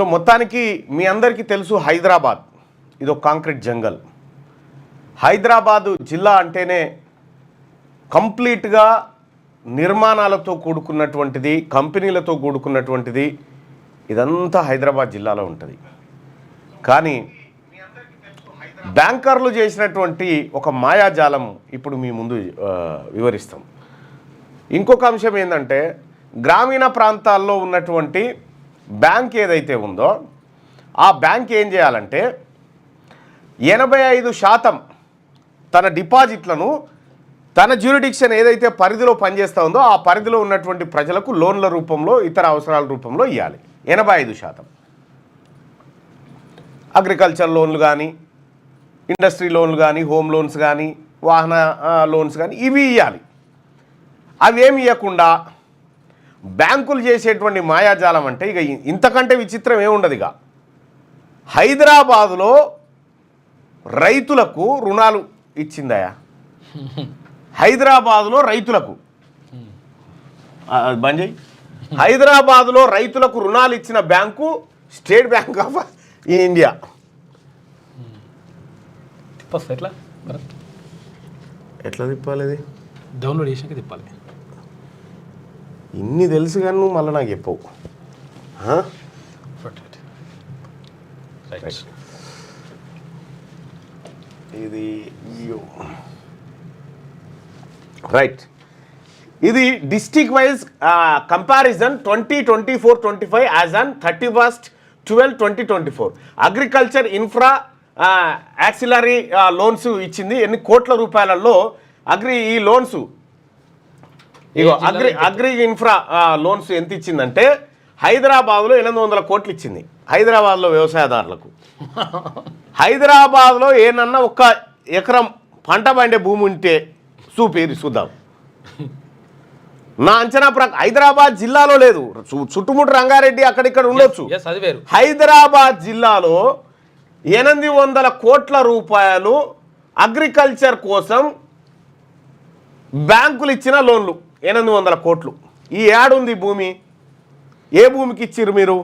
So మొత్తానికి మీ అందరికీ తెలుసు హైదరాబాద్ ఇది ఒక కాంక్రీట్ జంగల్. హైదరాబాదు జిల్లా అంటేనే కంప్లీట్గా నిర్మాణాలతో కూడుకున్నటువంటిది, కంపెనీలతో కూడుకున్నటువంటిది. ఇదంతా హైదరాబాద్ జిల్లాలో ఉంటుంది. కానీ బ్యాంకర్లు చేసినటువంటి ఒక మాయాజాలం ఇప్పుడు మీ ముందు వివరిస్తాం. ఇంకొక అంశం ఏంటంటే, గ్రామీణ ప్రాంతాల్లో ఉన్నటువంటి బ్యాంక్ ఏదైతే ఉందో ఆ బ్యాంక్ ఏం చేయాలంటే 85% తన డిపాజిట్లను తన జ్యూరిడిక్షన్ ఏదైతే పరిధిలో పనిచేస్తూ ఉందో ఆ పరిధిలో ఉన్నటువంటి ప్రజలకు లోన్ల రూపంలో, ఇతర అవసరాల రూపంలో ఇవ్వాలి. 85% అగ్రికల్చర్ లోన్లు కానీ, ఇండస్ట్రీ లోన్లు కానీ, హోమ్ లోన్స్ కానీ, వాహన లోన్స్ కానీ ఇవి ఇవ్వాలి. అవి ఏమి ఇవ్వకుండా బ్యాంకులు చేసేటువంటి మాయాజాలం అంటే ఇక ఇంతకంటే విచిత్రం ఏముండదు. ఇక హైదరాబాదులో రైతులకు రుణాలు ఇచ్చిందయా? హైదరాబాదులో రైతులకు బంద్ చేయి. హైదరాబాదులో రైతులకు రుణాలు ఇచ్చిన bank state bank of India. ఎట్లా తిప్పాలి? ఇది డౌన్లోడ్ చేసాక తిప్పాలి. ఇన్ని తెలుసు కానీ నువ్వు మళ్ళీ నాకు చెప్పవు. ఇది రైట్. ఇది district wise comparison 2024-25 as on 31/12/2024. Agriculture infra auxiliary loans ఇచ్చింది. ఎన్ని కోట్ల రూపాయలలో ఈ లోన్స్, ఇగో అగ్రి ఇన్ఫ్రా లోన్స్ ఎంత ఇచ్చిందంటే హైదరాబాద్లో 800 కోట్లు ఇచ్చింది. హైదరాబాద్లో వ్యవసాయదారులకు. హైదరాబాద్లో ఏనన్నా 1 ఎకరం పంట పండే భూమి ఉంటే చూద్దాం. నా అంచనా హైదరాబాద్ జిల్లాలో లేదు, చుట్టుముట్టు రంగారెడ్డి అక్కడిక్కడ ఉండొచ్చు. హైదరాబాద్ జిల్లాలో 800 కోట్ల రూపాయలు అగ్రికల్చర్ కోసం బ్యాంకులు ఇచ్చిన లోన్లు 800 కోట్లు. ఈ ఏడుంది భూమి? ఏ భూమికి ఇచ్చిర్రు మీరు?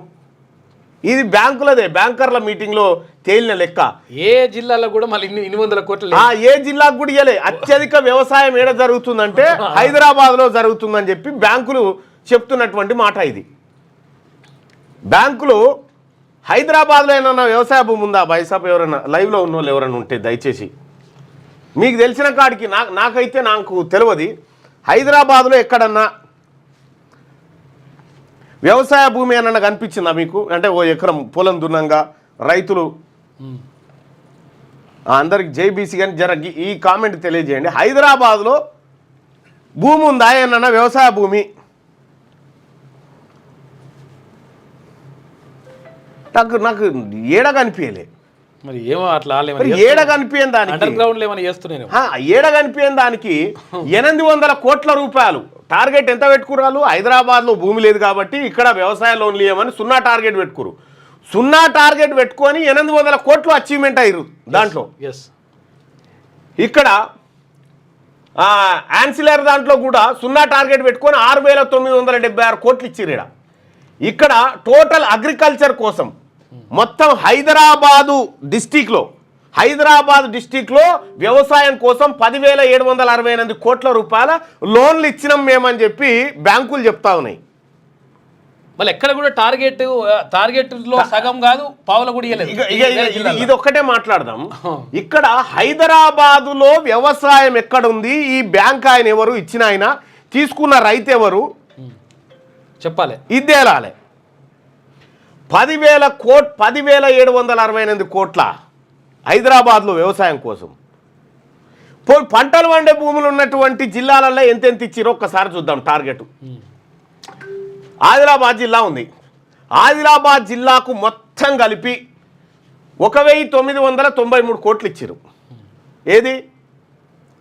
ఇది బ్యాంకులదే. బ్యాంకర్ల మీటింగ్లో తేలిన లెక్క. ఏ జిల్లాలో కూడా మళ్ళీ 800 కోట్లు ఏ జిల్లాకు కూడా ఇవ్వలే. అత్యధిక వ్యవసాయం ఏడ జరుగుతుందంటే హైదరాబాద్లో జరుగుతుందని చెప్పి బ్యాంకులు చెప్తున్నటువంటి మాట ఇది. బ్యాంకులు హైదరాబాద్లో ఏమన్నా వ్యవసాయ భూమి ఉందా? బైసాప్ ఎవరైనా లైవ్లో ఉన్న వాళ్ళు ఎవరైనా ఉంటే దయచేసి మీకు తెలిసిన కాడికి, నాకైతే నాకు తెలియదు హైదరాబాద్లో ఎక్కడన్నా వ్యవసాయ భూమి ఏమన్నా కనిపించిందా మీకు? అంటే 1 ఎకరం పొలం దున్నంగా రైతులు అందరికి జైబీసీ కానీ జర ఈ కామెంట్ తెలియజేయండి. హైదరాబాద్లో భూమి ఉందా ఏమన్నా వ్యవసాయ భూమి? నాకు ఏడ కనిపించలే. మరి ఏమో అట్లా ఏడ కనిపించని దానికి, అండర్ గ్రౌండ్ ఏమైనా చేస్తున్నాను, ఏడ కనిపించని దానికి 800 కోట్ల రూపాయలు టార్గెట్ ఎంత పెట్టుకురాలు? హైదరాబాద్లో భూమి లేదు కాబట్టి ఇక్కడ వ్యవసాయ లోన్లు ఇవ్వమని 0 టార్గెట్ పెట్టుకురు. 0 టార్గెట్ పెట్టుకొని 800 కోట్లు అచీవ్మెంట్ అయ్యారు దాంట్లో. ఇక్కడ యాన్సిలర్ దాంట్లో కూడా 0 టార్గెట్ పెట్టుకొని 6,976 కోట్లు ఇచ్చిర్రు. ఇక్కడ టోటల్ అగ్రికల్చర్ కోసం మొత్తం హైదరాబాద్ డిస్టిక్లో వ్యవసాయం కోసం 10,768 కోట్ల రూపాయల లోన్లు ఇచ్చినాం మేమని చెప్పి బ్యాంకులు చెప్తా ఉన్నాయి. మళ్ళీ ఎక్కడ కూడా టార్గెట్లో సగం కాదు, పావుల కూడా ఇవ్వలేదు. ఇది ఒక్కటే మాట్లాడదాం. ఇక్కడ హైదరాబాదులో వ్యవసాయం ఎక్కడుంది? ఈ బ్యాంక్ ఆయన ఎవరు? ఇచ్చిన ఆయన తీసుకున్న రైతు ఎవరు చెప్పాలి. ఇది తేలాలి. 10,768 కోట్ల హైదరాబాద్లో వ్యవసాయం కోసం. పంటలు పండే భూములు ఉన్నటువంటి జిల్లాలలో ఎంతెంత ఇచ్చిరో ఒక్కసారి చూద్దాం టార్గెట్. ఆదిలాబాద్ జిల్లా ఉంది. ఆదిలాబాద్ జిల్లాకు మొత్తం కలిపి 1,993 కోట్లు ఇచ్చారు. ఏది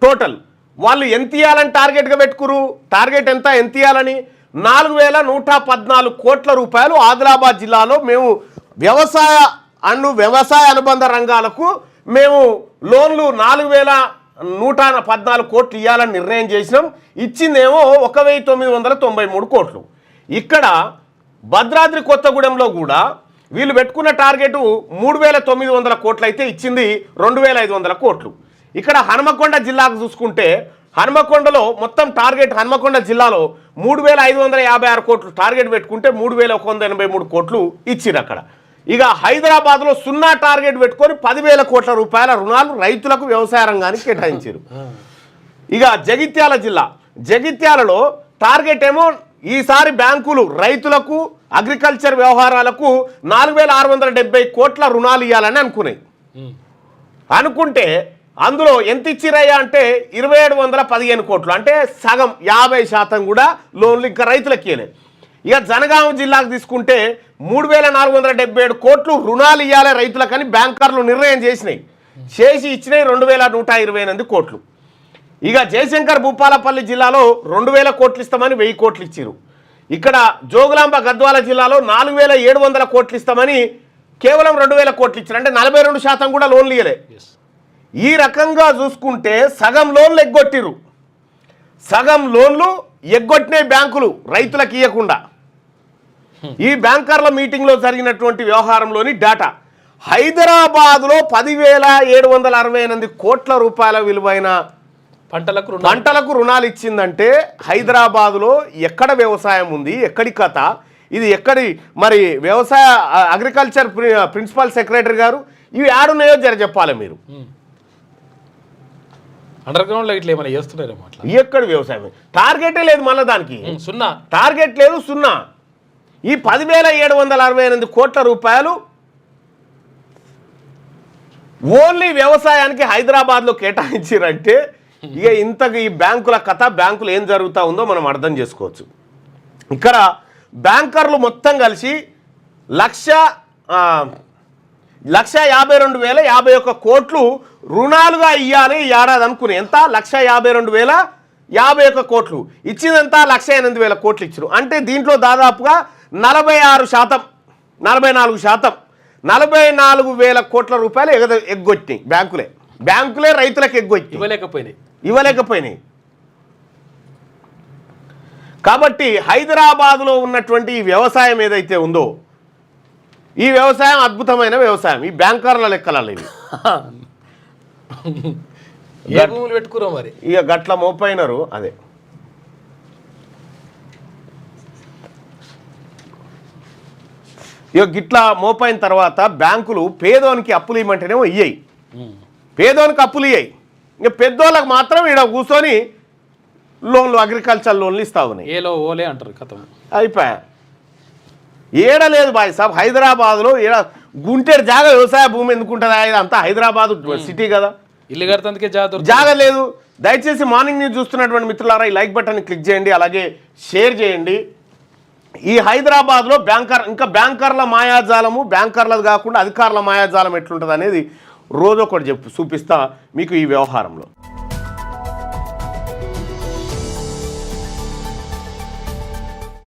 టోటల్? వాళ్ళు ఎంత ఇవ్వాలని టార్గెట్గా పెట్టుకురు? టార్గెట్ ఎంత ఇవ్వాలని? 4,114 కోట్ల రూపాయలు ఆదిలాబాద్ జిల్లాలో మేము వ్యవసాయ అనుబంధ రంగాలకు మేము లోన్లు 4,114 కోట్లు ఇవ్వాలని నిర్ణయం చేసినాం. ఇచ్చిందేమో 1,993 కోట్లు. ఇక్కడ భద్రాద్రి కొత్తగూడెంలో కూడా వీళ్ళు పెట్టుకున్న టార్గెట్ 3,900 కోట్లు అయితే ఇచ్చింది 2,500 కోట్లు. ఇక్కడ హనుమకొండ జిల్లాకు చూసుకుంటే హనుమకొండలో మొత్తం టార్గెట్ హనుమకొండ జిల్లాలో 3,556 కోట్లు టార్గెట్ పెట్టుకుంటే 3,183 కోట్లు ఇచ్చిరు అక్కడ. ఇక హైదరాబాద్లో 0 టార్గెట్ పెట్టుకొని 10,000 కోట్ల రూపాయల రుణాలు రైతులకు వ్యవసాయ రంగానికి కేటాయించారు. ఇక జగిత్యాలలో టార్గెట్ ఏమో ఈసారి బ్యాంకులు రైతులకు అగ్రికల్చర్ వ్యవహారాలకు 4,670 కోట్ల రుణాలు ఇవ్వాలని అనుకుంటే అందులో ఎంత ఇచ్చిరయ్యా అంటే 2,715 కోట్లు, అంటే సగం 50% కూడా లోన్లు ఇంకా రైతులకు ఇవ్వలేదు. ఇక జనగామ జిల్లాకు తీసుకుంటే 3,477 కోట్లు రుణాలు ఇవ్వాలి రైతులకని బ్యాంకర్లు నిర్ణయం చేసి ఇచ్చినాయి 2,128 కోట్లు. ఇక జయశంకర్ భూపాలపల్లి జిల్లాలో 2,000 కోట్లు ఇస్తామని 1,000 కోట్లు ఇచ్చారు. ఇక్కడ జోగులాంబ గద్వాల జిల్లాలో 4,700 కోట్లు ఇస్తామని కేవలం 2,000 కోట్లు ఇచ్చారు, అంటే 42% కూడా లోన్లు ఇవ్వలే. ఈ రకంగా చూసుకుంటే సగం లోన్లు ఎగ్గొట్టిరు, సగం లోన్లు ఎగ్గొట్టినాయి బ్యాంకులు రైతులకు ఇవ్వకుండా. ఈ బ్యాంకర్ల మీటింగ్లో జరిగినటువంటి వ్యవహారంలోని డేటా హైదరాబాద్లో 10,768 కోట్ల రూపాయల విలువైన పంటలకు రుణాలు ఇచ్చిందంటే హైదరాబాద్లో ఎక్కడ వ్యవసాయం ఉంది, ఎక్కడి కథ ఇది, ఎక్కడి మరి వ్యవసాయ అగ్రికల్చర్ ప్రిన్సిపల్ సెక్రటరీ గారు ఇవి ఆడున్నాయో చెప్పాలి మీరు. అండర్ గ్రౌండ్ ఇట్లా ఏమైనా చేస్తున్నారేమో అట్లా. ఎక్కడ వ్యవసాయం టార్గెటే లేదు, మళ్ళీ దానికి 0 టార్గెట్ లేదు, 0. ఈ 10,768 కోట్ల రూపాయలు ఓన్లీ వ్యవసాయానికి హైదరాబాద్లో కేటాయించారంటే ఇక ఇంతకు ఈ బ్యాంకుల కథ, బ్యాంకులు ఏం జరుగుతూ ఉందో మనం అర్థం చేసుకోవచ్చు. ఇక్కడ బ్యాంకర్లు మొత్తం కలిసి 1,52,051 కోట్లు రుణాలుగా ఇవ్వాలి ఈ ఏడాది అనుకుని. ఎంత? 1,52,051 కోట్లు ఇచ్చిందంతా 1,08,000 కోట్లు ఇచ్చారు. అంటే దీంట్లో దాదాపుగా 46%, 44%, 44,000 కోట్ల రూపాయలు ఎగ్గొట్టినాయి బ్యాంకులే రైతులకు ఎగ్గొట్టి ఇవ్వలేకపోయినాయి. కాబట్టి హైదరాబాద్లో ఉన్నటువంటి ఈ వ్యవసాయం ఏదైతే ఉందో ఈ వ్యవసాయం అద్భుతమైన వ్యవసాయం, ఈ బ్యాంకర్ల లెక్కలలో ఇవి పెట్టుకురా మరి ఇక గట్ల మోపైనరు. అదే ఇక గిట్లా మోపైన తర్వాత బ్యాంకులు పేదోనికి అప్పులు ఇవ్వమంటేనేమో ఇయ్యాయి, పేదోనికి అప్పులు ఇయ్యాయి. ఇంకా పెద్దోళ్ళకి మాత్రం ఈడ కూర్చొని లోన్లు, అగ్రికల్చర్ లోన్లు ఇస్తా ఉన్నాయి. ఓలే అంటారు కథం అయిపోయా. ఏడలేదు బాయ్ సాబ్, హైదరాబాద్లో గుంటేరు జాగా వ్యవసాయ భూమి ఎందుకుంటుందా? అంతా హైదరాబాద్ సిటీ కదా, ఇల్లు కడతానికే జాగా లేదు. దయచేసి మార్నింగ్ న్యూస్ చూస్తున్నటువంటి మిత్రులారా ఈ లైక్ బటన్ క్లిక్ చేయండి, అలాగే షేర్ చేయండి. ఈ హైదరాబాద్లో బ్యాంకర్ల మాయాజాలము, బ్యాంకర్లది కాకుండా అధికారుల మాయాజాలం ఎట్లుంటుంది అనేది రోజు ఒకటి చూపిస్తా మీకు ఈ వ్యవహారంలో.